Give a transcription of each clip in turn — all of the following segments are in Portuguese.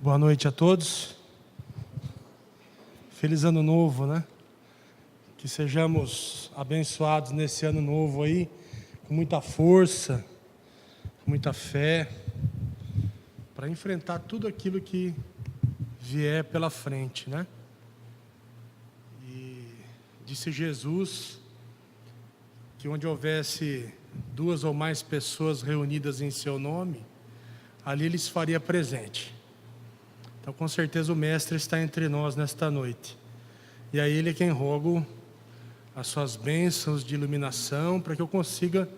Boa noite a todos. Feliz ano novo, né? Que sejamos abençoados nesse ano novo aí, com muita força, com muita fé, para enfrentar tudo aquilo que vier pela frente, né? E disse Jesus que onde houvesse 2 ou mais pessoas reunidas em seu nome, ali Ele se faria presente. Então, com certeza, o Mestre está entre nós nesta noite. E a Ele é quem rogo as suas bênçãos de iluminação, para que eu consiga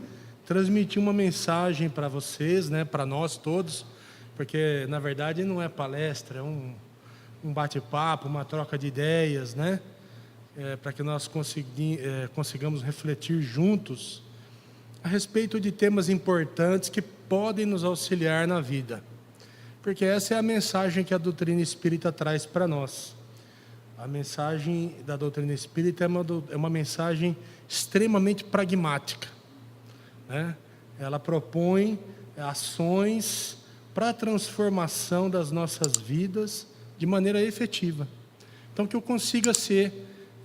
transmitir uma mensagem para vocês, né, para nós todos, porque, na verdade, não é palestra, é um bate-papo, uma troca de ideias, né, para que nós consigamos refletir juntos a respeito de temas importantes que podem nos auxiliar na vida. Porque essa é a mensagem que a doutrina espírita traz para nós. A mensagem da doutrina espírita é uma mensagem extremamente pragmática, né? Ela propõe ações para a transformação das nossas vidas de maneira efetiva. Então, que eu consiga ser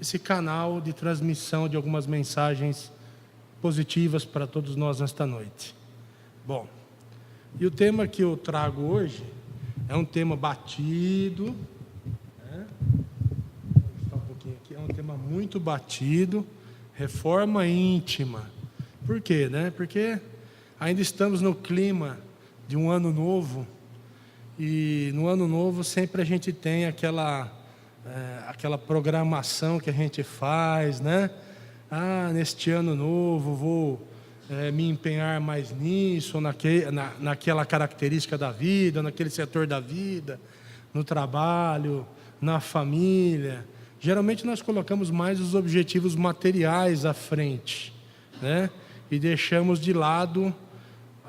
esse canal de transmissão de algumas mensagens positivas para todos nós nesta noite. Bom, e o tema que eu trago hoje é um tema batido, né? Vou um pouquinho aqui. É um tema muito batido, reforma íntima. Por quê, né? Porque ainda estamos no clima de um ano novo, e no ano novo sempre a gente tem aquela programação que a gente faz, né? Neste ano novo vou me empenhar mais nisso, ou naquela característica da vida, naquele setor da vida, no trabalho, na família. Geralmente nós colocamos mais os objetivos materiais à frente, né? E deixamos de lado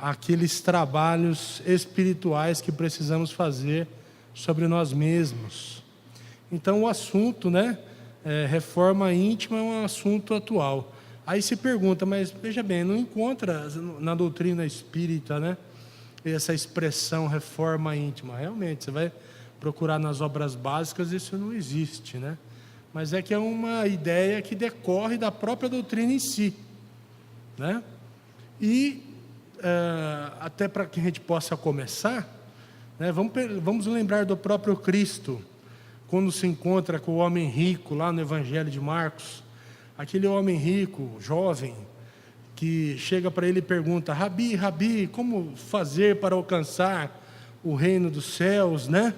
aqueles trabalhos espirituais que precisamos fazer sobre nós mesmos. Então o assunto, né, reforma íntima é um assunto atual. Aí se pergunta, mas veja bem, não encontra na doutrina espírita, né, essa expressão reforma íntima. Realmente, você vai procurar nas obras básicas, isso não existe, né? Mas é que é uma ideia que decorre da própria doutrina em si, né? E até para que a gente possa começar, né, vamos lembrar do próprio Cristo, quando se encontra com o homem rico lá no Evangelho de Marcos. Aquele homem rico, jovem, que chega para ele e pergunta: Rabi, Rabi, como fazer para alcançar o reino dos céus, né?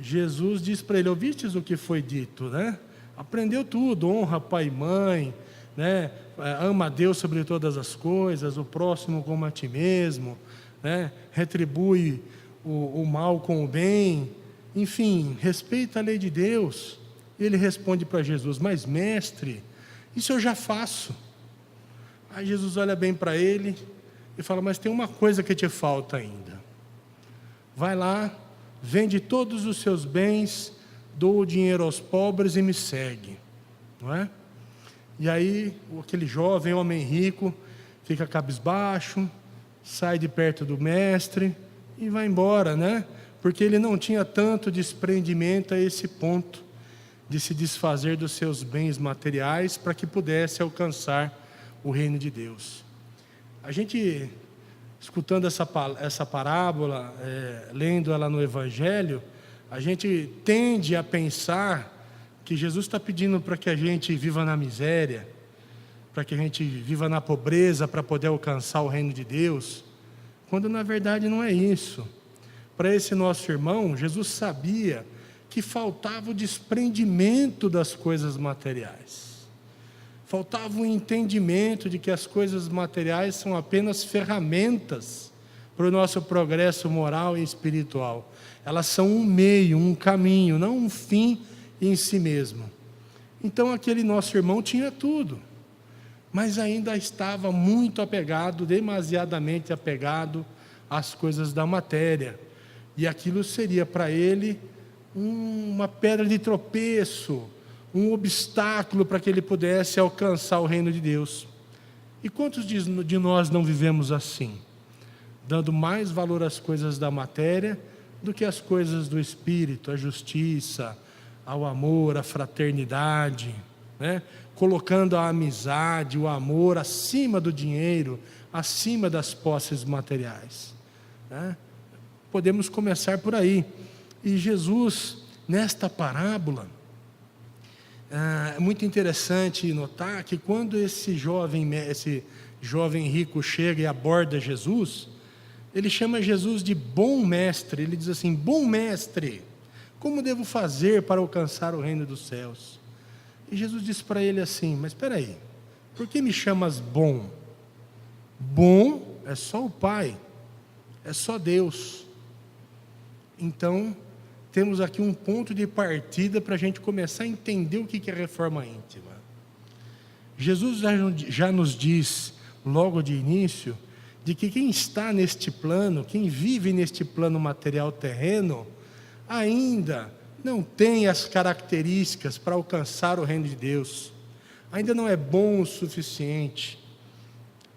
Jesus diz para ele: ouvistes o que foi dito, né? Aprendeu tudo, honra pai e mãe, né? Ama a Deus sobre todas as coisas, o próximo como a ti mesmo, né? Retribui o mal com o bem, enfim, respeita a lei de Deus. Ele responde para Jesus: mas mestre, isso eu já faço. Aí Jesus olha bem para ele e fala: mas tem uma coisa que te falta ainda. Vai lá, vende todos os seus bens, doa o dinheiro aos pobres e me segue, não é? E aí aquele jovem homem rico fica cabisbaixo, sai de perto do mestre e vai embora, né? Porque ele não tinha tanto desprendimento a esse ponto de se desfazer dos seus bens materiais para que pudesse alcançar o reino de Deus. A gente, escutando essa parábola, lendo ela no Evangelho, a gente tende a pensar que Jesus está pedindo para que a gente viva na miséria, para que a gente viva na pobreza para poder alcançar o reino de Deus, quando na verdade não é isso. Para esse nosso irmão, Jesus sabia que faltava o desprendimento das coisas materiais. Faltava o entendimento de que as coisas materiais são apenas ferramentas para o nosso progresso moral e espiritual. Elas são um meio, um caminho, não um fim em si mesmo. Então aquele nosso irmão tinha tudo, mas ainda estava muito apegado, demasiadamente apegado às coisas da matéria. E aquilo seria para ele uma pedra de tropeço, um obstáculo para que ele pudesse alcançar o reino de Deus. E quantos de nós não vivemos assim? Dando mais valor às coisas da matéria do que as coisas do Espírito, a justiça, ao amor, a fraternidade, né? Colocando a amizade, o amor acima do dinheiro, acima das posses materiais, né? Podemos começar por aí. E Jesus, nesta parábola, é muito interessante notar que quando esse jovem rico chega e aborda Jesus, ele chama Jesus de bom mestre. Ele diz assim: bom mestre, como devo fazer para alcançar o reino dos céus? E Jesus disse para ele assim: mas espera aí, por que me chamas bom? Bom é só o Pai, é só Deus. Então, temos aqui um ponto de partida para a gente começar a entender o que é reforma íntima. Jesus já nos diz, logo de início, de que quem está neste plano, quem vive neste plano material terreno, ainda não tem as características para alcançar o reino de Deus, ainda não é bom o suficiente,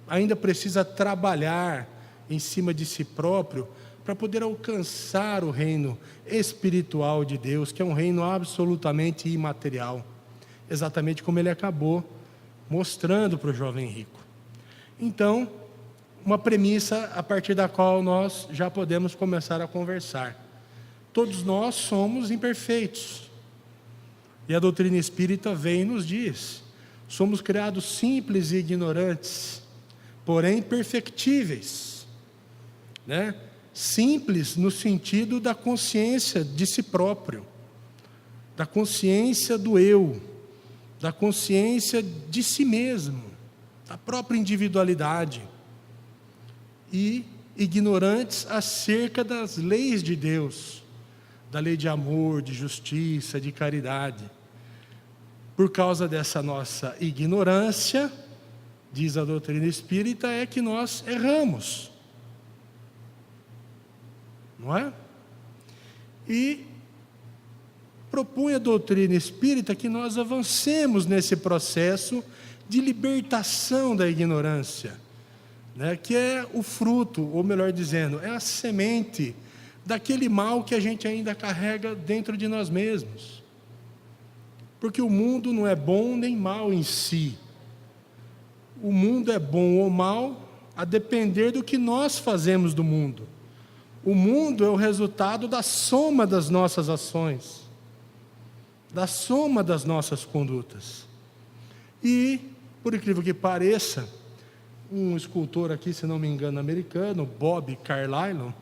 ainda precisa trabalhar em cima de si próprio para poder alcançar o reino espiritual de Deus, que é um reino absolutamente imaterial, exatamente como ele acabou mostrando para o jovem rico. Então, uma premissa a partir da qual nós já podemos começar a conversar. Todos nós somos imperfeitos, e a doutrina espírita vem e nos diz: somos criados simples e ignorantes, porém perfectíveis, né? Simples no sentido da consciência de si próprio, da consciência do eu, da consciência de si mesmo, da própria individualidade, e ignorantes acerca das leis de Deus, da lei de amor, de justiça, de caridade. Por causa dessa nossa ignorância, diz a doutrina espírita, é que nós erramos, não é? E propõe a doutrina espírita que nós avancemos nesse processo de libertação da ignorância, né? Que é o fruto, ou melhor dizendo, é a semente daquele mal que a gente ainda carrega dentro de nós mesmos. Porque o mundo não é bom nem mal em si. O mundo é bom ou mal a depender do que nós fazemos do mundo. O mundo é o resultado da soma das nossas ações, da soma das nossas condutas. E, por incrível que pareça, um escultor aqui, se não me engano, americano, Bob Carlyle,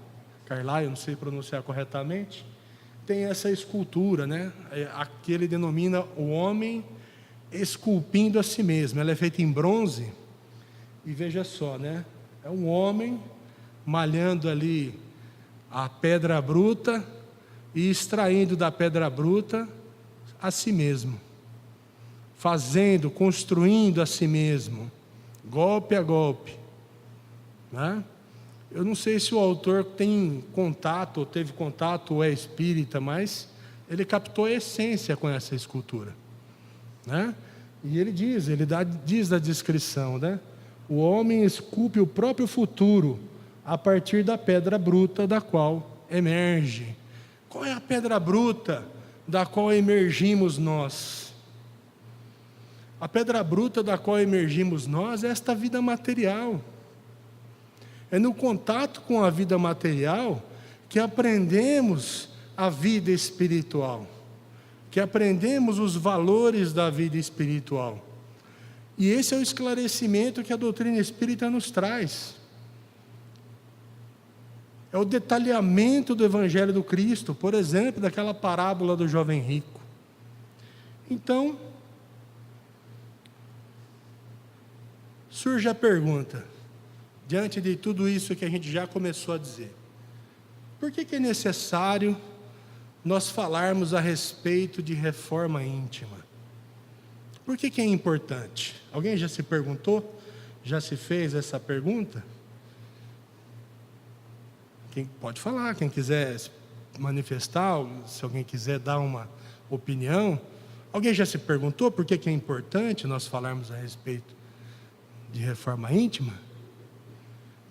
não sei pronunciar corretamente, tem essa escultura, né? Aqui ele denomina o homem esculpindo a si mesmo. Ela é feita em bronze, e veja só, né? É um homem malhando ali a pedra bruta e extraindo da pedra bruta a si mesmo, fazendo, construindo a si mesmo, golpe a golpe, né? Eu não sei se o autor tem contato, ou teve contato, ou é espírita, mas ele captou a essência com essa escultura, né? E ele diz da descrição, né? O homem esculpe o próprio futuro a partir da pedra bruta da qual emerge. Qual é a pedra bruta da qual emergimos nós? A pedra bruta da qual emergimos nós é esta vida material. É no contato com a vida material que aprendemos a vida espiritual, que aprendemos os valores da vida espiritual. E esse é o esclarecimento que a doutrina espírita nos traz. É o detalhamento do Evangelho do Cristo, por exemplo, daquela parábola do jovem rico. Então, surge a pergunta, diante de tudo isso que a gente já começou a dizer: por que é necessário nós falarmos a respeito de reforma íntima? Por que é importante? Alguém já se perguntou? Já se fez essa pergunta? Quem pode falar, quem quiser se manifestar, se alguém quiser dar uma opinião. Alguém já se perguntou por que é importante nós falarmos a respeito de reforma íntima?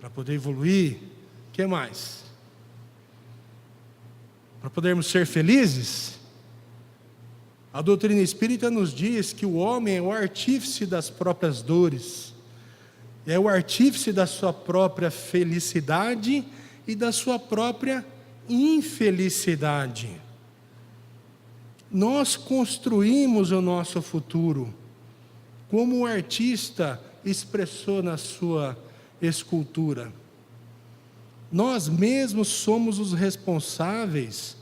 Para poder evoluir. O que mais? para podermos ser felizes? A doutrina espírita nos diz que o homem é o artífice das próprias dores, é o artífice da sua própria felicidade e da sua própria infelicidade. Nós construímos o nosso futuro, como o artista expressou na sua escultura. Nós mesmos somos os responsáveis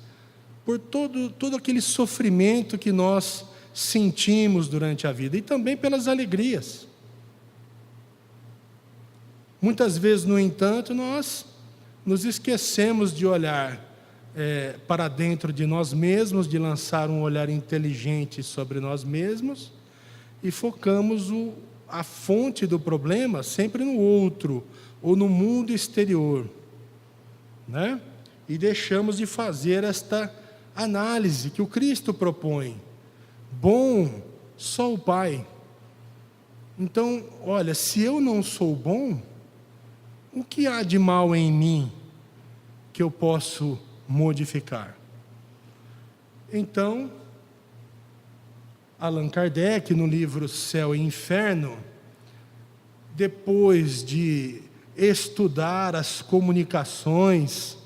por todo aquele sofrimento que nós sentimos durante a vida, e também pelas alegrias. Muitas vezes, no entanto, nós nos esquecemos de olhar para dentro de nós mesmos, de lançar um olhar inteligente sobre nós mesmos, e focamos a fonte do problema sempre no outro, ou no mundo exterior, né? E deixamos de fazer esta análise que o Cristo propõe. Bom, só o Pai. Então, olha, se eu não sou bom, o que há de mal em mim que eu posso modificar? Então, Allan Kardec, no livro Céu e Inferno, depois de estudar as comunicações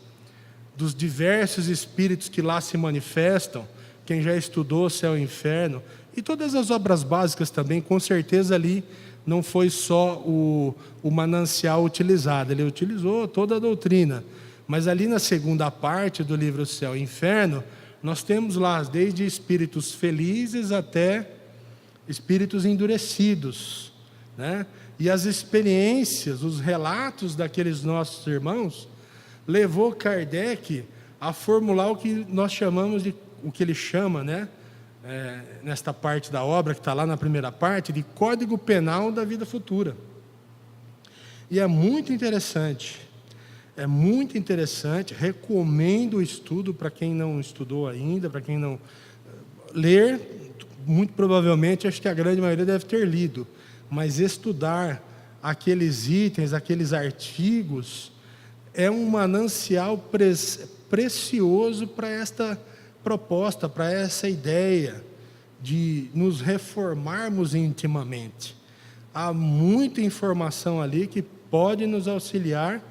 dos diversos espíritos que lá se manifestam, quem já estudou Céu e Inferno, e todas as obras básicas também, com certeza ali não foi só o manancial utilizado, ele utilizou toda a doutrina, mas ali na segunda parte do livro Céu e Inferno, nós temos lá desde espíritos felizes até espíritos endurecidos, né? E as experiências, os relatos daqueles nossos irmãos, levou Kardec a formular o que nós chamamos de, o que ele chama, né? Nesta parte da obra, que está lá na primeira parte, de Código Penal da Vida Futura. E é muito interessante, recomendo o estudo para quem não estudou ainda, para quem não ler, muito provavelmente, acho que a grande maioria deve ter lido, mas estudar aqueles itens, aqueles artigos, é um manancial precioso para esta proposta, para essa ideia de nos reformarmos intimamente. Há muita informação ali que pode nos auxiliar,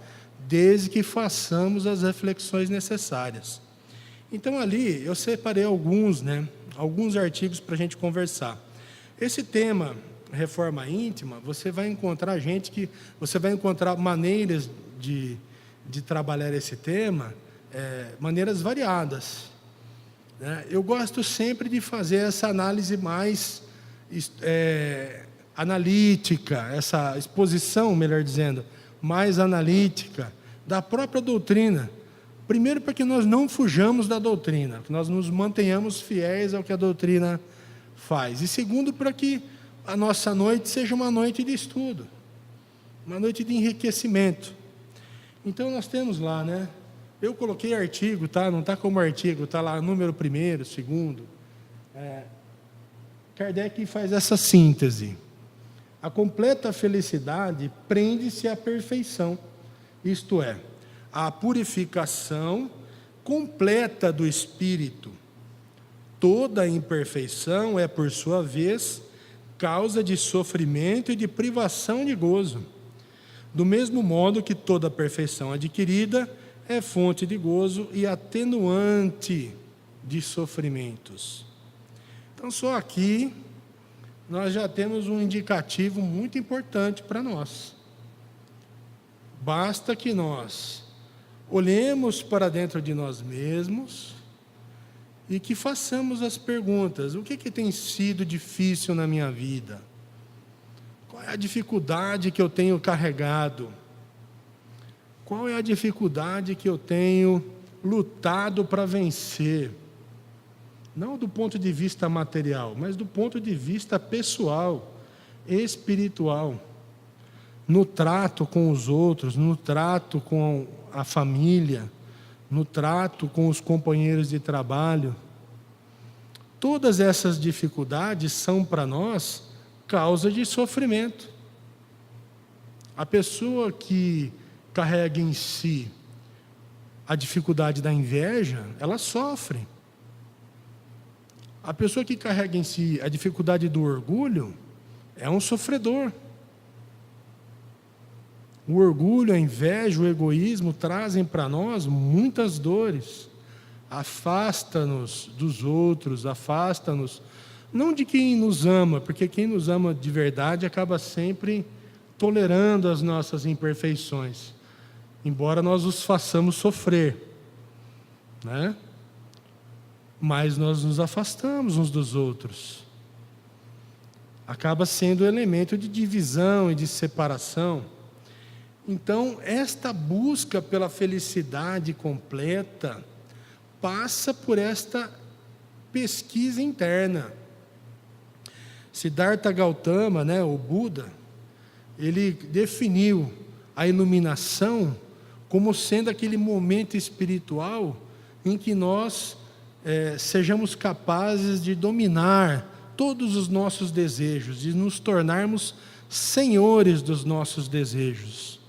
desde que façamos as reflexões necessárias. Então ali eu separei alguns artigos para a gente conversar. Esse tema, reforma íntima, você vai encontrar maneiras de trabalhar esse tema, maneiras variadas, né? Eu gosto sempre de fazer essa análise mais analítica, essa exposição, melhor dizendo, mais analítica da própria doutrina. Primeiro, para que nós não fujamos da doutrina, que nós nos mantenhamos fiéis ao que a doutrina faz. E segundo, para que a nossa noite seja uma noite de estudo, uma noite de enriquecimento. Então nós temos lá, né? Eu coloquei artigo, tá? Não está como artigo, está lá número 1º, 2º. Kardec faz essa síntese. A completa felicidade prende-se à perfeição, isto é, à purificação completa do espírito. Toda imperfeição é, por sua vez, causa de sofrimento e de privação de gozo. Do mesmo modo que toda perfeição adquirida é fonte de gozo e atenuante de sofrimentos. Então, só aqui nós já temos um indicativo muito importante para nós. Basta que nós olhemos para dentro de nós mesmos e que façamos as perguntas: o que tem sido difícil na minha vida? Qual é a dificuldade que eu tenho carregado? Qual é a dificuldade que eu tenho lutado para vencer? Não do ponto de vista material, mas do ponto de vista pessoal, espiritual. No trato com os outros, no trato com a família, no trato com os companheiros de trabalho. Todas essas dificuldades são para nós causa de sofrimento. A pessoa que carrega em si a dificuldade da inveja, ela sofre. A pessoa que carrega em si a dificuldade do orgulho é um sofredor. O orgulho, a inveja, o egoísmo trazem para nós muitas dores. Afasta-nos dos outros, afasta-nos, não de quem nos ama, porque quem nos ama de verdade acaba sempre tolerando as nossas imperfeições, embora nós os façamos sofrer, né? Mas nós nos afastamos uns dos outros. Acaba sendo elemento de divisão e de separação. Então, esta busca pela felicidade completa passa por esta pesquisa interna. Siddhartha Gautama, né, o Buda, ele definiu a iluminação como sendo aquele momento espiritual em que nós sejamos capazes de dominar todos os nossos desejos, de nos tornarmos senhores dos nossos desejos,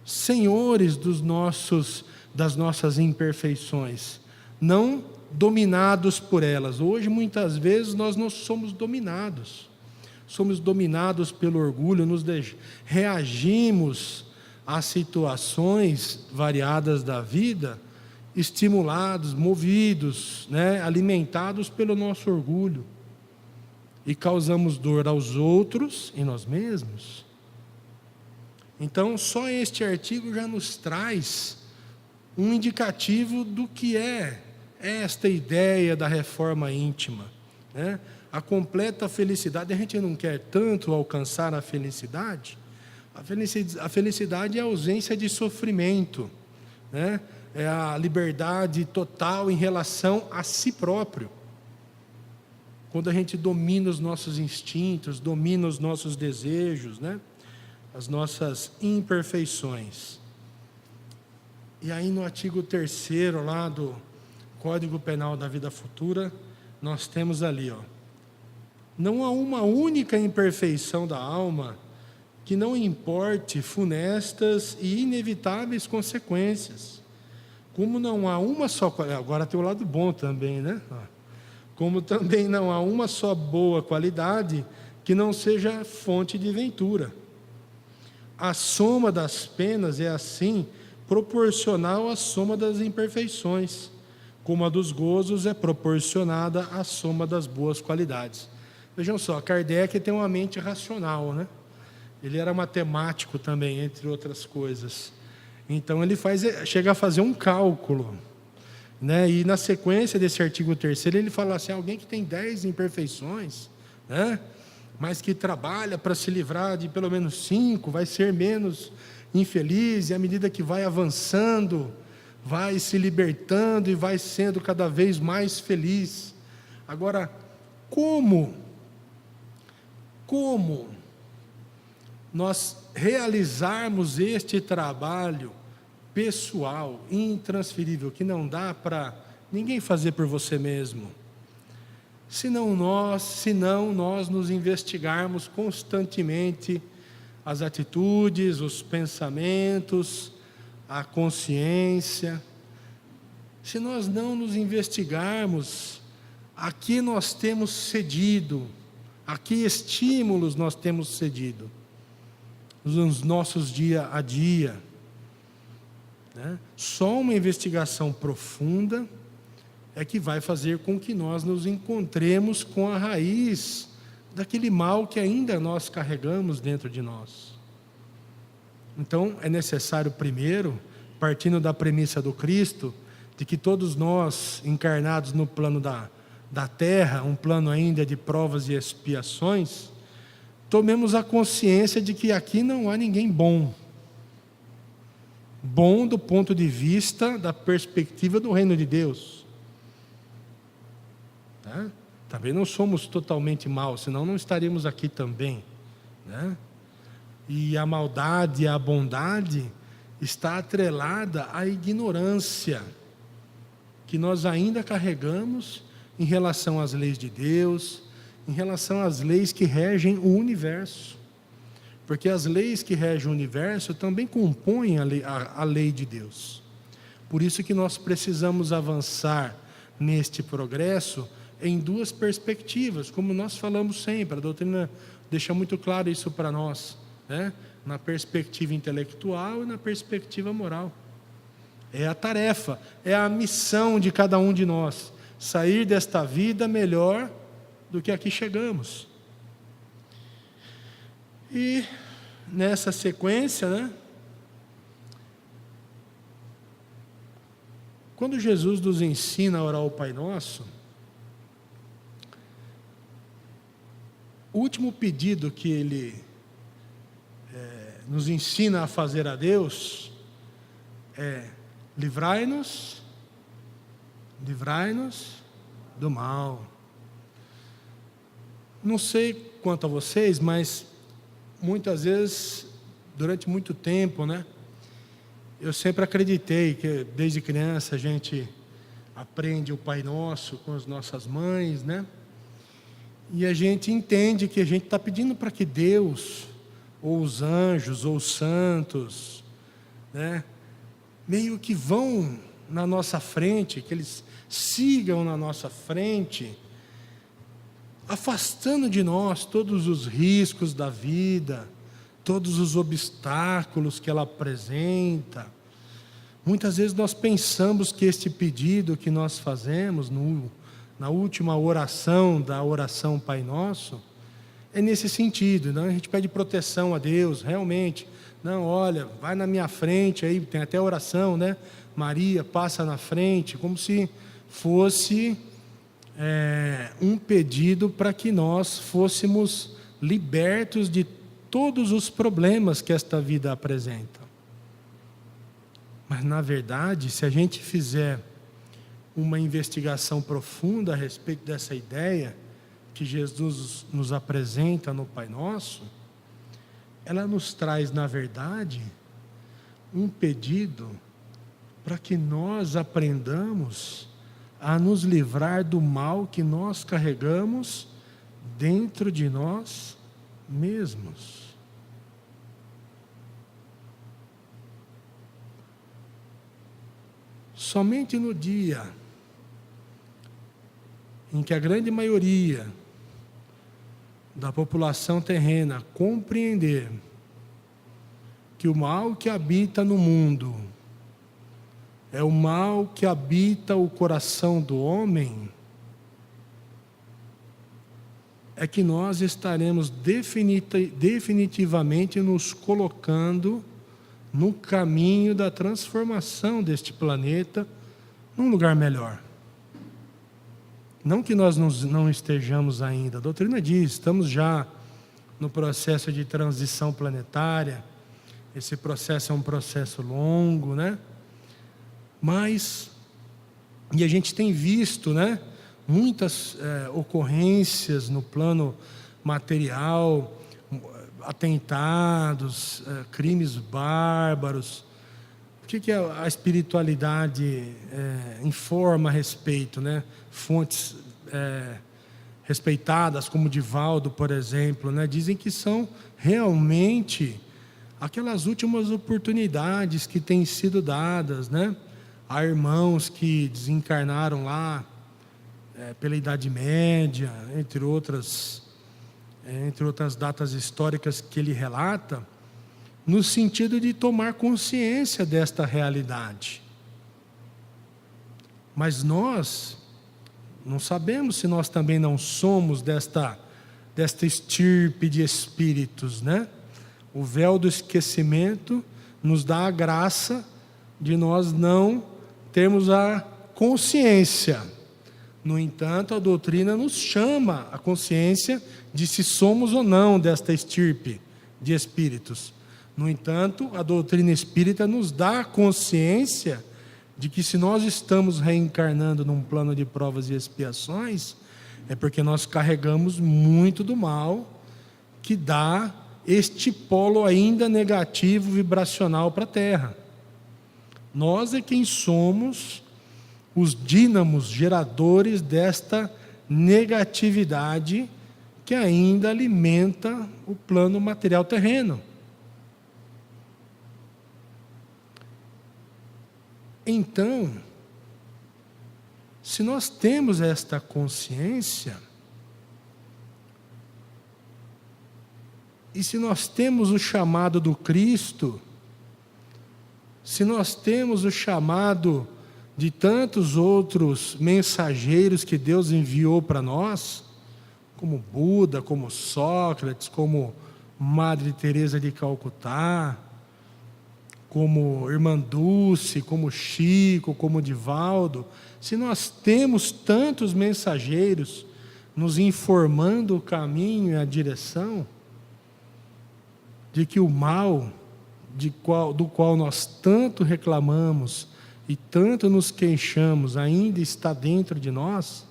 senhores das nossas imperfeições, não dominados por elas. Hoje, muitas vezes, nós não somos dominados pelo orgulho, reagimos às situações variadas da vida, estimulados, movidos, né, alimentados pelo nosso orgulho, e causamos dor aos outros e nós mesmos. Então, só este artigo já nos traz um indicativo do que é esta ideia da reforma íntima, né? A completa felicidade. A gente não quer tanto alcançar a felicidade. A felicidade é a ausência de sofrimento, né? É a liberdade total em relação a si próprio. Quando a gente domina os nossos instintos, domina os nossos desejos, né? As nossas imperfeições. E aí no artigo 3º lá do Código Penal da Vida Futura, nós temos ali, não há uma única imperfeição da alma que não importe funestas e inevitáveis consequências. Como não há uma só... Agora tem o lado bom também, né? Como também não há uma só boa qualidade que não seja fonte de ventura. A soma das penas é, assim, proporcional à soma das imperfeições, como a dos gozos é proporcionada à soma das boas qualidades. Vejam só, Kardec tem uma mente racional, né? Ele era matemático também, entre outras coisas. Então ele chega a fazer um cálculo, né? E na sequência desse artigo 3º, ele fala assim: alguém que tem 10 imperfeições, né? Mas que trabalha para se livrar de pelo menos 5, vai ser menos infeliz, e à medida que vai avançando, vai se libertando e vai sendo cada vez mais feliz. Agora, como nós realizarmos este trabalho pessoal, intransferível, que não dá para ninguém fazer por você mesmo, senão nós nos investigarmos constantemente as atitudes, os pensamentos, a consciência. Se nós não nos investigarmos, a que nós temos cedido, a que estímulos nós temos cedido nos nossos dia a dia, né? Só uma investigação profunda é que vai fazer com que nós nos encontremos com a raiz daquele mal que ainda nós carregamos dentro de nós. Então, é necessário primeiro, partindo da premissa do Cristo, de que todos nós, encarnados no plano da terra, um plano ainda de provas e expiações, tomemos a consciência de que aqui não há ninguém bom. Bom do ponto de vista da perspectiva do reino de Deus. Né? Também não somos totalmente maus, senão não estaríamos aqui também, né? E a maldade e a bondade está atrelada à ignorância que nós ainda carregamos em relação às leis de Deus, em relação às leis que regem o universo. Porque as leis que regem o universo também compõem a lei de Deus. Por isso que nós precisamos avançar neste progresso em duas perspectivas, como nós falamos sempre, a doutrina deixa muito claro isso para nós, né? Na perspectiva intelectual e na perspectiva moral. É a tarefa, é a missão de cada um de nós, sair desta vida melhor do que aqui chegamos. E nessa sequência, né? Quando Jesus nos ensina a orar o Pai Nosso, o último pedido que Ele nos ensina a fazer a Deus é: livrai-nos do mal. Não sei quanto a vocês, mas muitas vezes, durante muito tempo, né? Eu sempre acreditei que desde criança a gente aprende o Pai Nosso com as nossas mães, né? E a gente entende que a gente está pedindo para que Deus, ou os anjos, ou os santos, né? Meio que vão na nossa frente, que eles sigam na nossa frente, afastando de nós todos os riscos da vida, todos os obstáculos que ela apresenta. Muitas vezes nós pensamos que este pedido que nós fazemos na última oração da oração Pai Nosso é nesse sentido, né? A gente pede proteção a Deus, realmente. Não, olha, vai na minha frente, aí tem até oração, né? Maria passa na frente, como se fosse um pedido para que nós fôssemos libertos de todos os problemas que esta vida apresenta. Mas, na verdade, se a gente fizer uma investigação profunda a respeito dessa ideia que Jesus nos apresenta no Pai Nosso, ela nos traz, na verdade, um pedido para que nós aprendamos a nos livrar do mal que nós carregamos dentro de nós mesmos. Somente no dia em que a grande maioria da população terrena compreender que o mal que habita no mundo é o mal que habita o coração do homem, é que nós estaremos definitivamente nos colocando no caminho da transformação deste planeta num lugar melhor. Não que nós não estejamos ainda, a doutrina diz, estamos já no processo de transição planetária, esse processo é um processo longo, né? Mas, e a gente tem visto, né, muitas ocorrências no plano material, atentados, crimes bárbaros. O que a espiritualidade informa a respeito, né? Fontes respeitadas, como Divaldo, por exemplo, né? Dizem que são realmente aquelas últimas oportunidades que têm sido dadas, né? Há irmãos que desencarnaram lá pela Idade Média, entre outras datas históricas que ele relata, no sentido de tomar consciência desta realidade. Mas nós não sabemos se nós também não somos desta estirpe de espíritos, né? O véu do esquecimento nos dá a graça de nós não termos a consciência. No entanto, a doutrina nos chama a consciência de se somos ou não desta estirpe de espíritos. No entanto, a doutrina espírita nos dá a consciência de que se nós estamos reencarnando num plano de provas e expiações, é porque nós carregamos muito do mal que dá este polo ainda negativo vibracional para a Terra. Nós é quem somos os dínamos geradores desta negatividade que ainda alimenta o plano material terreno. Então, se nós temos esta consciência, e se nós temos o chamado do Cristo, se nós temos o chamado de tantos outros mensageiros que Deus enviou para nós, como Buda, como Sócrates, como Madre Teresa de Calcutá, como Irmã Dulce, como Chico, como Divaldo, se nós temos tantos mensageiros nos informando o caminho e a direção, de que o mal do qual nós tanto reclamamos e tanto nos queixamos ainda está dentro de nós,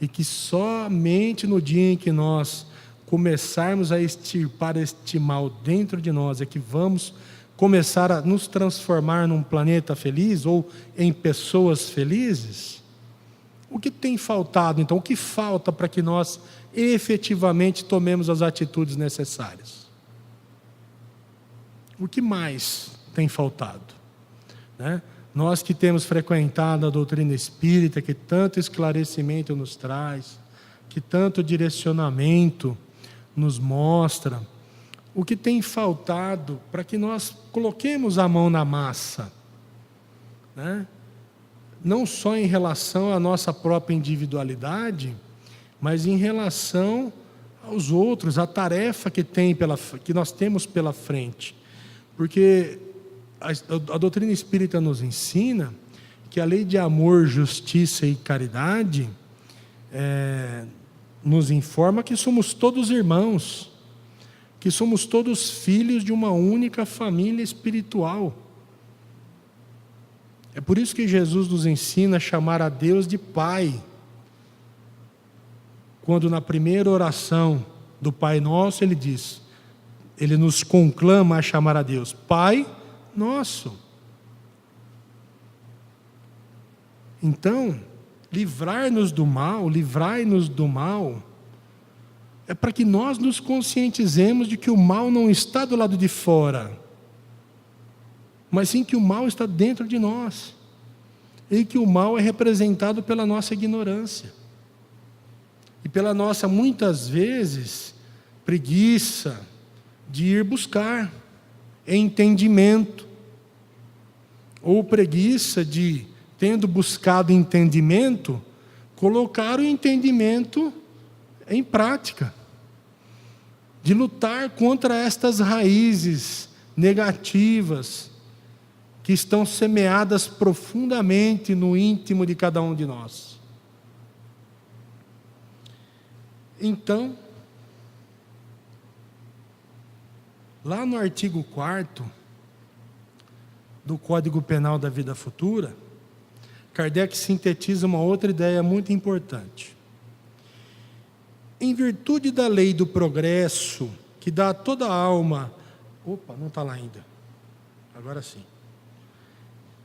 e que somente no dia em que nós começarmos a extirpar este mal dentro de nós é que vamos começar a nos transformar num planeta feliz ou em pessoas felizes. O que tem faltado, então? O que falta para que nós efetivamente tomemos as atitudes necessárias? O que mais tem faltado? Né? Nós que temos frequentado a doutrina espírita, que tanto esclarecimento nos traz, que tanto direcionamento nos mostra, o que tem faltado para que nós coloquemos a mão na massa, né? Não só em relação à nossa própria individualidade, mas em relação aos outros, a tarefa que nós temos pela frente. Porque a doutrina espírita nos ensina que a lei de amor, justiça e caridade nos informa que somos todos irmãos, que somos todos filhos de uma única família espiritual. É por isso que Jesus nos ensina a chamar a Deus de Pai. Quando na primeira oração do Pai Nosso Ele nos conclama a chamar a Deus Pai Nosso. Então, livrai-nos do mal, é para que nós nos conscientizemos de que o mal não está do lado de fora, mas sim que o mal está dentro de nós, e que o mal é representado pela nossa ignorância, e pela nossa, muitas vezes, preguiça de ir buscar entendimento, ou preguiça de, tendo buscado entendimento, colocar o entendimento em prática, de lutar contra estas raízes negativas que estão semeadas profundamente no íntimo de cada um de nós. Então, lá no artigo 4º do Código Penal da Vida Futura, Kardec sintetiza uma outra ideia muito importante. Em virtude da lei do progresso, que dá a toda a alma... Opa, não está lá ainda. Agora sim.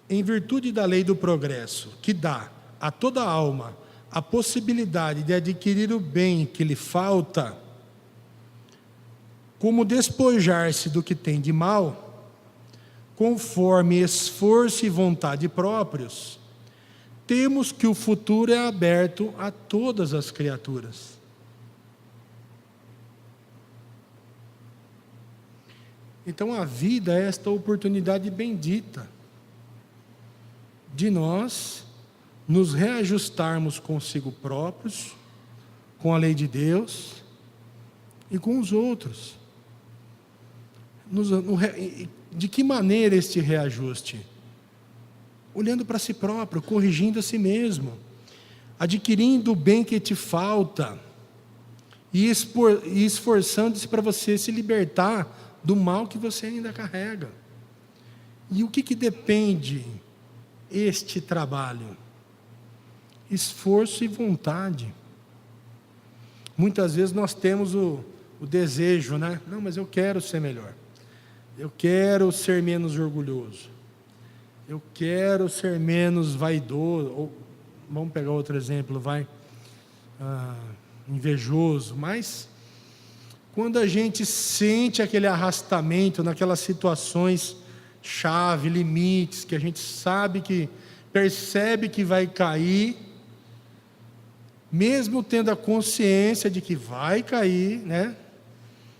Em virtude da lei do progresso, que dá a toda a alma a possibilidade de adquirir o bem que lhe falta, como despojar-se do que tem de mal, conforme esforço e vontade próprios, temos que o futuro é aberto a todas as criaturas. Então a vida é esta oportunidade bendita de nós nos reajustarmos consigo próprios, com a lei de Deus e com os outros. De que maneira este reajuste? Olhando para si próprio, corrigindo a si mesmo, adquirindo o bem que te falta e esforçando-se para você se libertar do mal que você ainda carrega. E o que depende este trabalho? Esforço e vontade. Muitas vezes nós temos o desejo, né? Não, mas eu quero ser melhor. Eu quero ser menos orgulhoso. Eu quero ser menos vaidoso. Ou, vamos pegar outro exemplo, invejoso. Mas quando a gente sente aquele arrastamento naquelas situações chave, limites, que a gente sabe que, percebe que vai cair, mesmo tendo a consciência de que vai cair, né?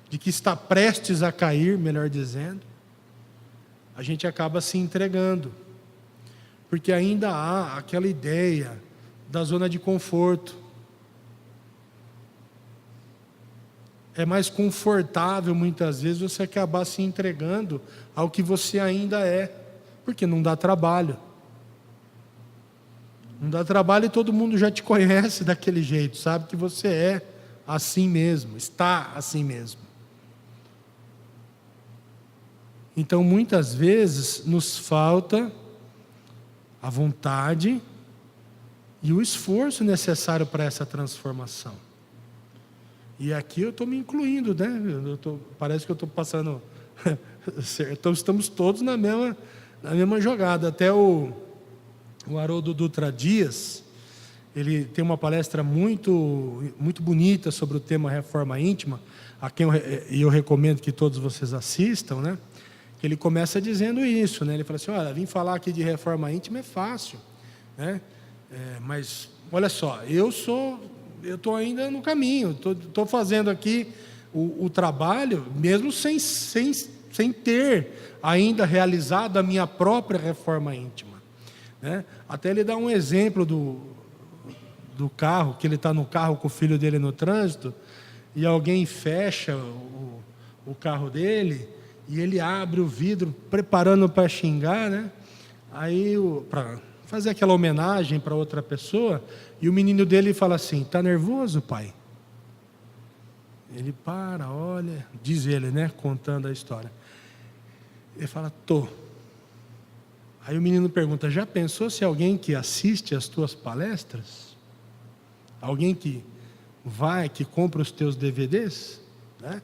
De que está prestes a cair, melhor dizendo, a gente acaba se entregando, porque ainda há aquela ideia da zona de conforto. É mais confortável, muitas vezes, você acabar se entregando ao que você ainda é, porque não dá trabalho. Não dá trabalho e todo mundo já te conhece daquele jeito, sabe que você é assim mesmo, está assim mesmo. Então, muitas vezes, nos falta a vontade e o esforço necessário para essa transformação. E aqui eu estou me incluindo, né? Parece que eu estou passando... Então, estamos todos na mesma jogada. Até o Haroldo Dutra Dias, ele tem uma palestra muito bonita sobre o tema reforma íntima, a quem eu recomendo que todos vocês assistam, né? Ele começa dizendo isso, né? Ele fala assim: olha, vim falar aqui de reforma íntima é fácil, né? Mas olha só, eu estou ainda no caminho, estou fazendo aqui o trabalho, mesmo sem ter ainda realizado a minha própria reforma íntima, né? Até ele dá um exemplo do carro, que ele está no carro com o filho dele no trânsito, e alguém fecha o carro dele, e ele abre o vidro, preparando para xingar, né? Aí, para fazer aquela homenagem para outra pessoa, e o menino dele fala assim: tá nervoso, pai? Ele para, olha, diz ele, né? Contando a história. Ele fala: tô. Aí o menino pergunta: já pensou se alguém que assiste às tuas palestras, alguém que compra os teus DVDs, né?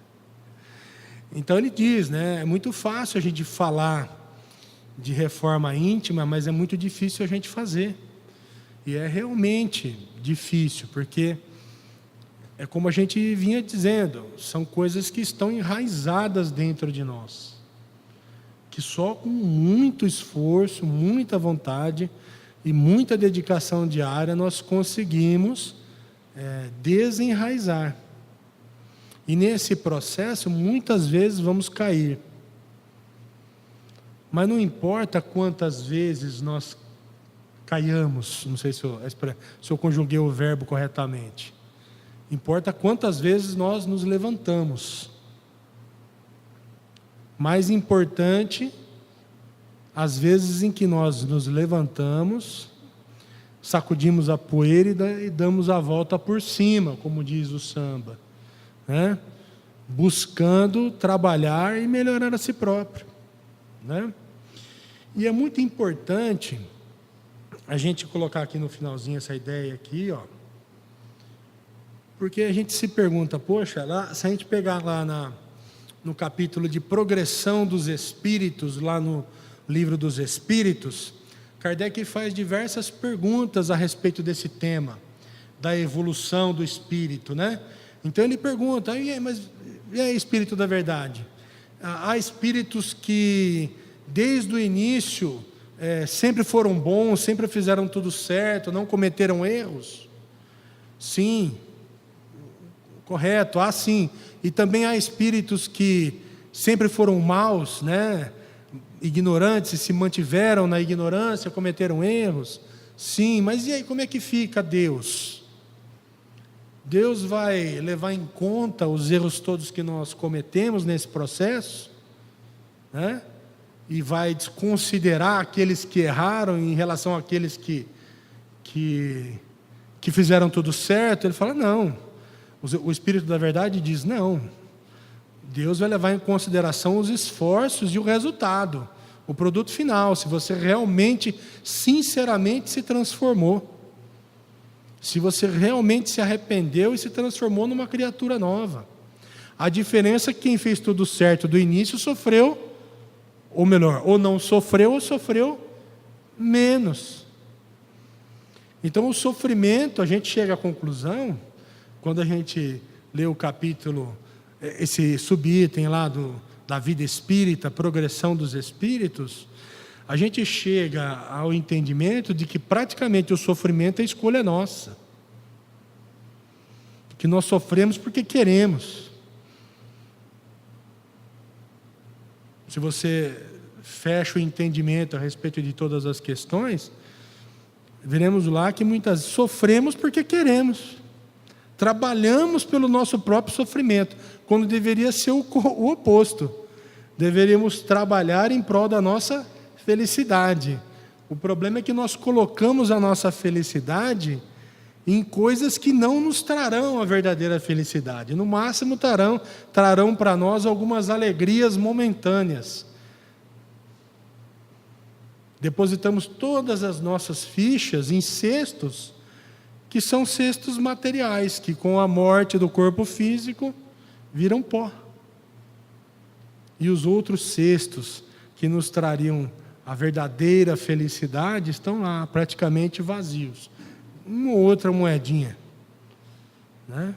Então ele diz, né? É muito fácil a gente falar de reforma íntima, mas é muito difícil a gente fazer. E é realmente difícil, porque é como a gente vinha dizendo, são coisas que estão enraizadas dentro de nós, que só com muito esforço, muita vontade e muita dedicação diária nós conseguimos desenraizar. E nesse processo, muitas vezes vamos cair. Mas não importa quantas vezes nós caiamos, não sei se eu conjuguei o verbo corretamente. Importa quantas vezes nós nos levantamos. Mais importante, as vezes em que nós nos levantamos, sacudimos a poeira e damos a volta por cima, como diz o samba, né? Buscando trabalhar e melhorar a si próprio, né? E é muito importante a gente colocar aqui no finalzinho essa ideia aqui, ó, porque a gente se pergunta, poxa, se a gente pegar lá no capítulo de progressão dos espíritos, lá no livro dos Espíritos, Kardec faz diversas perguntas a respeito desse tema, da evolução do espírito, né? Então ele pergunta: e aí, espírito da verdade? Há espíritos que, desde o início, sempre foram bons, sempre fizeram tudo certo, não cometeram erros? Sim, correto, há sim. E também há espíritos que sempre foram maus, né? Ignorantes, e se mantiveram na ignorância, cometeram erros? Sim, mas e aí, como é que fica Deus? Deus vai levar em conta os erros todos que nós cometemos nesse processo, né? E vai desconsiderar aqueles que erraram em relação àqueles que fizeram tudo certo? Ele fala: não. O Espírito da Verdade diz: não. Deus vai levar em consideração os esforços e o resultado, o produto final, se você realmente, sinceramente se transformou. Se você realmente se arrependeu e se transformou numa criatura nova. A diferença é que quem fez tudo certo do início sofreu, ou melhor, ou não sofreu, ou sofreu menos. Então o sofrimento, a gente chega à conclusão, quando a gente lê o capítulo, esse subitem lá da vida espírita, progressão dos espíritos, a gente chega ao entendimento de que praticamente o sofrimento é escolha nossa. Que nós sofremos porque queremos. Se você fecha o entendimento a respeito de todas as questões, veremos lá que muitas vezes sofremos porque queremos. Trabalhamos pelo nosso próprio sofrimento, quando deveria ser o oposto. Deveríamos trabalhar em prol da nossa felicidade. O problema é que nós colocamos a nossa felicidade em coisas que não nos trarão a verdadeira felicidade. No máximo trarão para nós algumas alegrias momentâneas. Depositamos todas as nossas fichas em cestos, que são cestos materiais, que com a morte do corpo físico viram pó. E os outros cestos que nos trariam a verdadeira felicidade estão lá, praticamente vazios. Uma ou outra moedinha, né?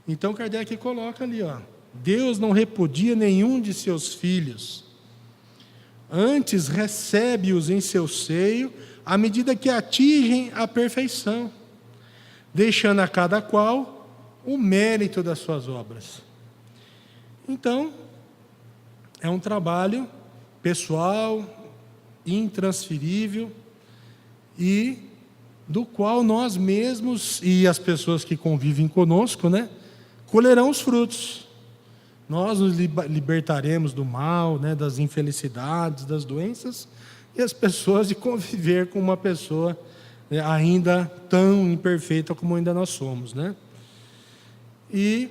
Então Kardec coloca ali, Deus não repudia nenhum de seus filhos, antes recebe-os em seu seio à medida que atingem a perfeição, deixando a cada qual o mérito das suas obras. Então, é um trabalho pessoal, intransferível, e do qual nós mesmos e as pessoas que convivem conosco, né, colherão os frutos. Nós nos libertaremos do mal, né, das infelicidades, das doenças, e as pessoas de conviver com uma pessoa ainda tão imperfeita como ainda nós somos, né? E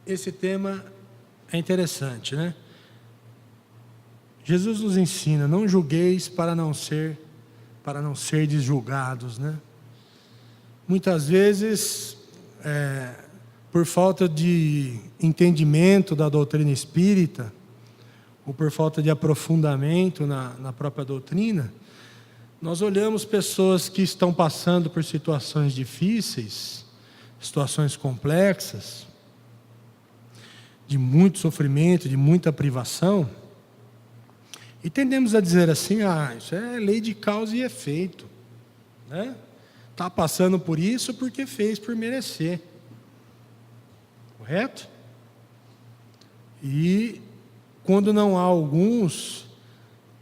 esse tema é interessante, né? Jesus nos ensina: não julgueis para não serdes julgados, né? Muitas vezes, por falta de entendimento da doutrina espírita, ou por falta de aprofundamento na própria doutrina, nós olhamos pessoas que estão passando por situações difíceis, situações complexas, de muito sofrimento, de muita privação, e tendemos a dizer assim: isso é lei de causa e efeito, né? Está passando por isso porque fez por merecer. Correto? E quando não há alguns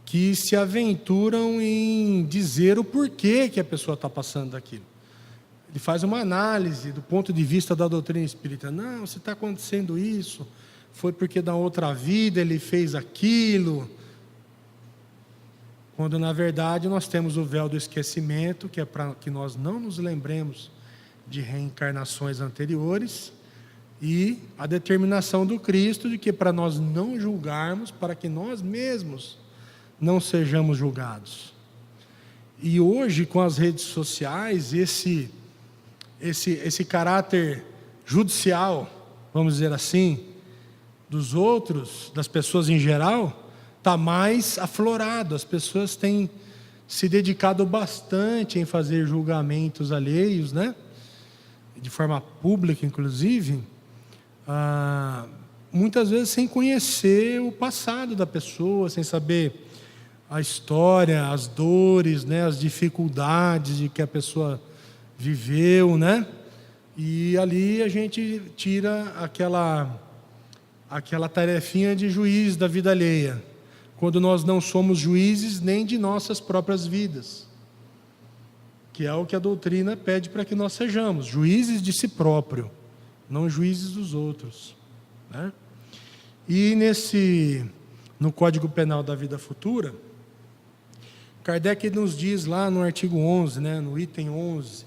que se aventuram em dizer o porquê que a pessoa está passando daquilo. Ele faz uma análise do ponto de vista da doutrina espírita. Não, se está acontecendo isso, foi porque na outra vida ele fez aquilo. Quando na verdade nós temos o véu do esquecimento, que é para que nós não nos lembremos de reencarnações anteriores, e a determinação do Cristo de que para nós não julgarmos, para que nós mesmos não sejamos julgados. E hoje, com as redes sociais, esse caráter judicial, vamos dizer assim, dos outros, das pessoas em geral, está mais aflorado. As pessoas têm se dedicado bastante em fazer julgamentos alheios, né? De forma pública, inclusive, muitas vezes sem conhecer o passado da pessoa, sem saber a história, as dores, né? As dificuldades de que a pessoa viveu, né? E ali a gente tira aquela tarefinha de juiz da vida alheia, quando nós não somos juízes nem de nossas próprias vidas, que é o que a doutrina pede para que nós sejamos, juízes de si próprio, não juízes dos outros, né? E no Código Penal da Vida Futura, Kardec nos diz lá no artigo 11, né, no item 11,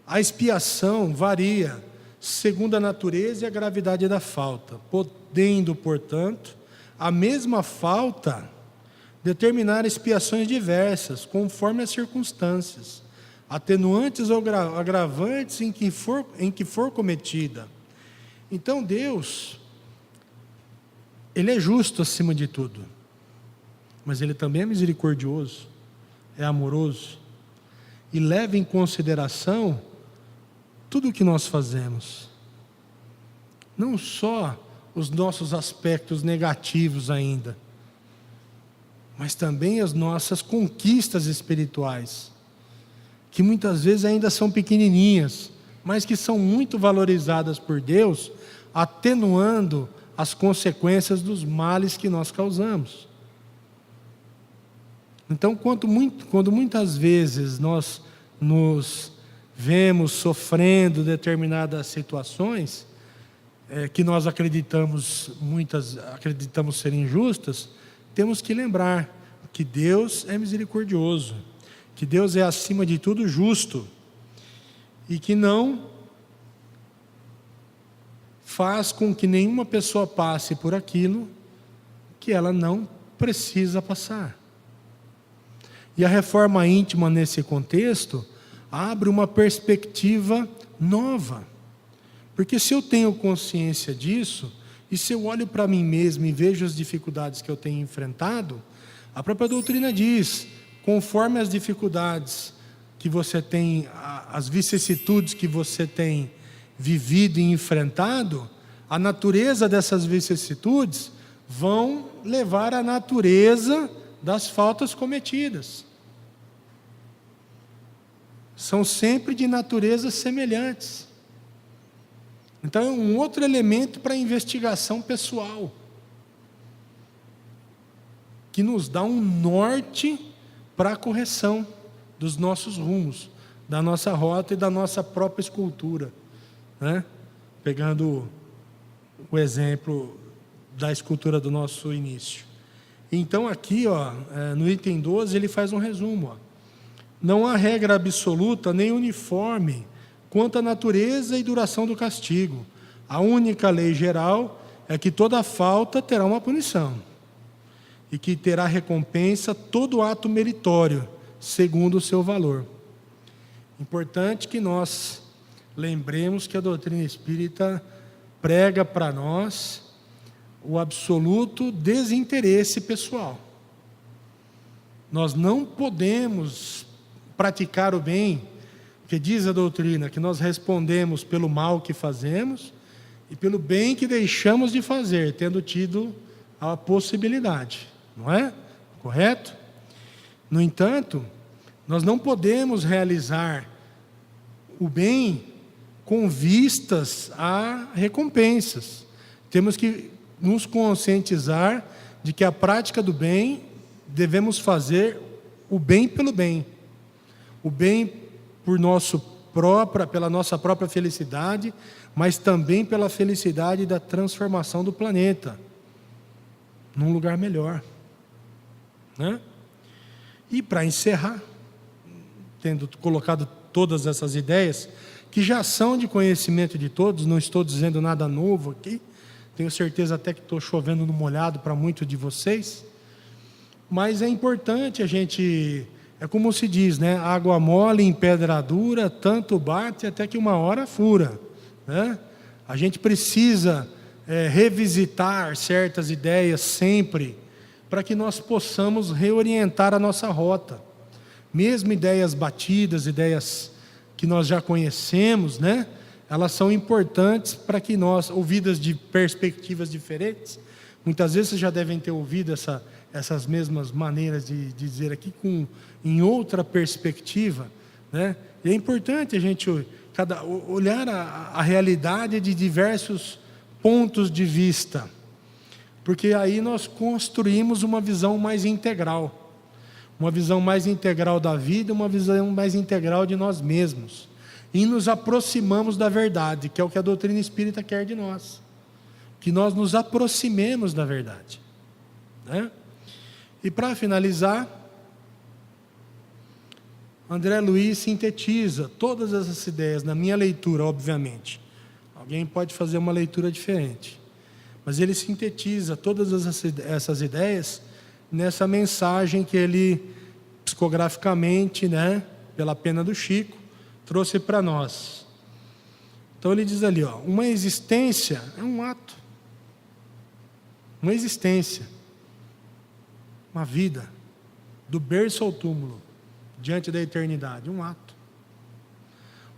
a expiação varia segundo a natureza e a gravidade da falta, podendo, portanto, a mesma falta determinar expiações diversas, conforme as circunstâncias, atenuantes ou agravantes em que for cometida. Então Deus, Ele é justo acima de tudo, mas Ele também é misericordioso, é amoroso, e leva em consideração tudo o que nós fazemos, não só os nossos aspectos negativos ainda, mas também as nossas conquistas espirituais, que muitas vezes ainda são pequenininhas, mas que são muito valorizadas por Deus, atenuando as consequências dos males que nós causamos. Então, quando muitas vezes nós nos vemos sofrendo determinadas situações, que nós acreditamos serem injustas, temos que lembrar que Deus é misericordioso, que Deus é acima de tudo justo, e que não faz com que nenhuma pessoa passe por aquilo que ela não precisa passar. E a reforma íntima nesse contexto abre uma perspectiva nova. Porque se eu tenho consciência disso, e se eu olho para mim mesmo e vejo as dificuldades que eu tenho enfrentado, a própria doutrina diz, conforme as dificuldades que você tem, as vicissitudes que você tem vivido e enfrentado, a natureza dessas vicissitudes vão levar à natureza das faltas cometidas. São sempre de naturezas semelhantes. Então é um outro elemento para a investigação pessoal, que nos dá um norte para a correção dos nossos rumos, da nossa rota e da nossa própria escultura, né? Pegando o exemplo da escultura do nosso início. Então aqui, no item 12, ele faz um resumo. Não há regra absoluta nem uniforme quanto à natureza e duração do castigo. A única lei geral é que toda falta terá uma punição, e que terá recompensa todo ato meritório, segundo o seu valor. Importante que nós lembremos que a doutrina espírita prega para nós o absoluto desinteresse pessoal. Nós não podemos praticar o bem, porque diz a doutrina que nós respondemos pelo mal que fazemos e pelo bem que deixamos de fazer, tendo tido a possibilidade, não é? Correto? No entanto, nós não podemos realizar o bem com vistas a recompensas. Temos que nos conscientizar de que a prática do bem, devemos fazer o bem pelo bem. O bem pela nossa própria felicidade, mas também pela felicidade da transformação do planeta num lugar melhor, né? E para encerrar, tendo colocado todas essas ideias, que já são de conhecimento de todos, não estou dizendo nada novo aqui, tenho certeza até que estou chovendo no molhado para muitos de vocês, mas é importante a gente, é como se diz, né? Água mole em pedra dura, tanto bate até que uma hora fura, né? A gente precisa revisitar certas ideias sempre, para que nós possamos reorientar a nossa rota. Mesmo ideias batidas, ideias que nós já conhecemos, né? Elas são importantes para que nós, ouvidas de perspectivas diferentes, muitas vezes vocês já devem ter ouvido essas mesmas maneiras de dizer aqui, em outra perspectiva, né? E é importante a gente olhar a realidade de diversos pontos de vista, porque aí nós construímos uma visão mais integral da vida, uma visão mais integral de nós mesmos, e nos aproximamos da verdade, que é o que a doutrina espírita quer de nós, que nós nos aproximemos da verdade, né? E para finalizar, André Luiz sintetiza todas essas ideias, na minha leitura, obviamente. Alguém pode fazer uma leitura diferente, mas ele sintetiza todas essas ideias nessa mensagem que ele, psicograficamente, né, pela pena do Chico, trouxe para nós. Então ele diz ali, uma existência é um ato, uma existência, uma vida, do berço ao túmulo, diante da eternidade, um ato.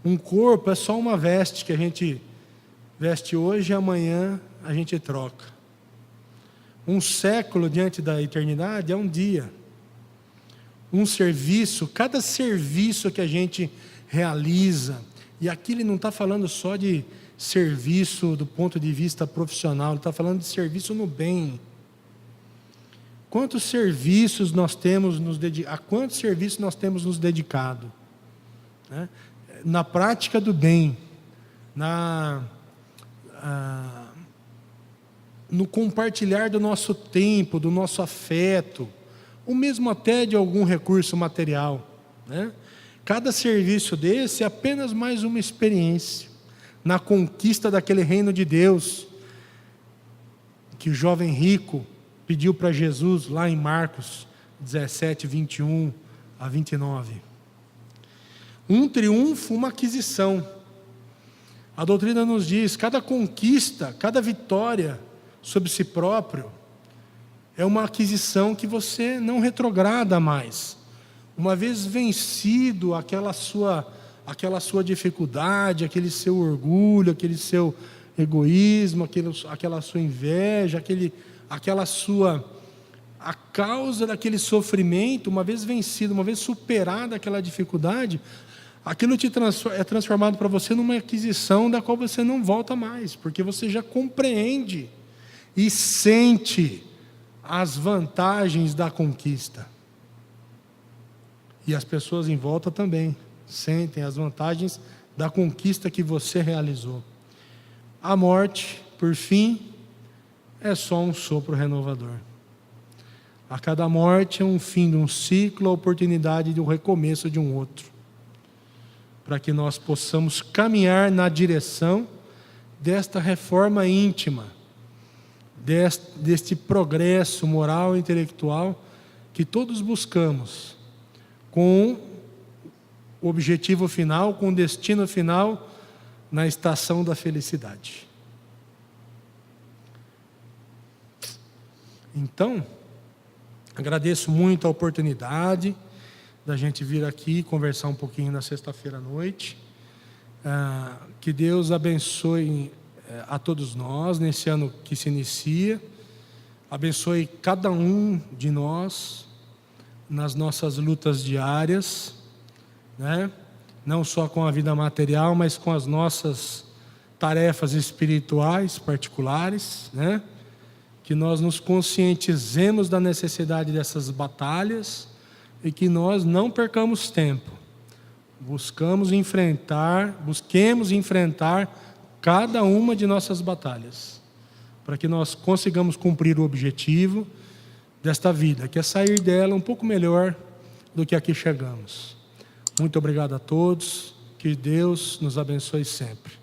Um corpo é só uma veste que a gente veste hoje e amanhã a gente troca. Um século diante da eternidade é um dia. Um serviço, cada serviço que a gente realiza, e aqui ele não está falando só de serviço do ponto de vista profissional, ele está falando de serviço no bem. Quantos serviços nós temos a quantos serviços nós temos nos dedicado, né? Na prática do bem, no compartilhar do nosso tempo, do nosso afeto, ou mesmo até de algum recurso material, né? Cada serviço desse é apenas mais uma experiência na conquista daquele reino de Deus que o jovem rico pediu para Jesus lá em Marcos 17, 21 a 29. Um triunfo, uma aquisição. A doutrina nos diz, cada conquista, cada vitória sobre si próprio é uma aquisição que você não retrograda mais. Uma vez vencido aquela sua dificuldade, aquele seu orgulho, aquele seu egoísmo, aquela sua inveja, a causa daquele sofrimento, uma vez vencido, uma vez superada aquela dificuldade, aquilo é transformado para você numa aquisição da qual você não volta mais, porque você já compreende e sente as vantagens da conquista. E as pessoas em volta também sentem as vantagens da conquista que você realizou. A morte, por fim, é só um sopro renovador. A cada morte é um fim de um ciclo, a oportunidade de um recomeço de um outro. Para que nós possamos caminhar na direção desta reforma íntima, deste progresso moral e intelectual que todos buscamos, com o objetivo final, com o destino final, na estação da felicidade. Então, agradeço muito a oportunidade da gente vir aqui conversar um pouquinho na sexta-feira à noite. Que Deus abençoe a todos nós nesse ano que se inicia. Abençoe cada um de nós nas nossas lutas diárias, né? Não só com a vida material, mas com as nossas tarefas espirituais particulares, né? Que nós nos conscientizemos da necessidade dessas batalhas e que nós não percamos tempo. Busquemos enfrentar cada uma de nossas batalhas, para que nós consigamos cumprir o objetivo desta vida, que é sair dela um pouco melhor do que aqui chegamos. Muito obrigado a todos, que Deus nos abençoe sempre.